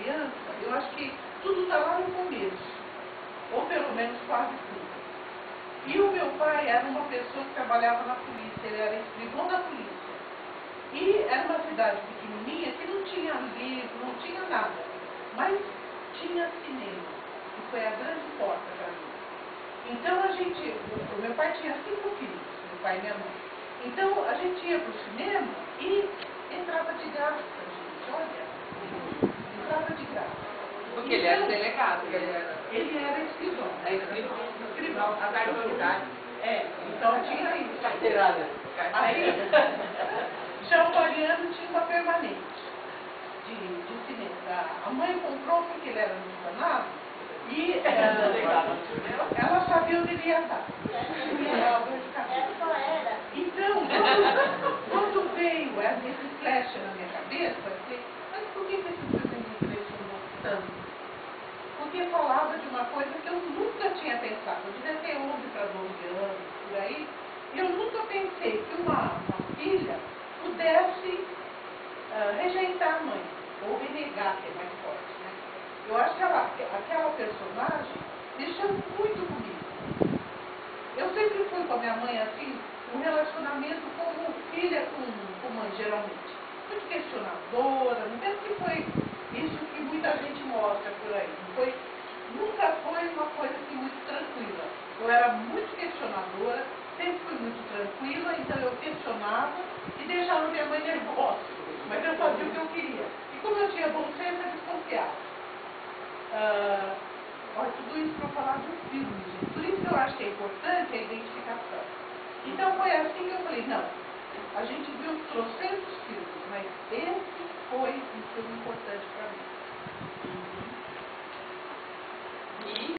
criança, eu acho que tudo está lá no começo, ou pelo menos quase tudo. E o meu pai era uma pessoa que trabalhava na polícia, ele era escrivão da polícia. E era uma cidade pequenininha que não tinha livro, não tinha nada, mas tinha cinema, que foi a grande porta para mim. Então o meu pai tinha 5 filhos, meu pai e minha mãe. Então a gente ia para o cinema e entrava de graça, gente, olha, entrava de graça. Porque ele era delegado, ele era escrivão. É escrivão, a cartoridade. Então tinha isso. Carteirada. Aí, Champoriano tinha uma permanente de cinema. A mãe comprou porque ele era muito danado e ela sabia onde ele ia estar. Então, quando veio esse flash na minha cabeça, eu falei, mas por que esse filme me impressionou tanto? Porque falava de uma coisa que eu nunca tinha pensado. Eu devia ter 11 para 12 anos, por aí. E eu nunca pensei que uma filha pudesse rejeitar a mãe, ou renegar, que é mais forte, né? Eu acho que aquela personagem mexeu muito comigo. Eu sempre fui com a minha mãe assim, um relacionamento como filha com mãe, geralmente. Muito questionadora, não penso que foi isso que muita gente mostra por aí. Nunca foi uma coisa assim muito tranquila. Eu era muito questionadora, sempre fui muito tranquila, então eu questionava e deixava minha mãe nervosa. Mas eu fazia o que eu queria. E como eu tinha bom senso, eu desconfiava. Olha, tudo isso para falar do filme, gente. Por isso que eu acho que é importante a identificação. Então foi assim que eu falei, não, a gente viu trocentos filmes, mas esse foi um filme importante.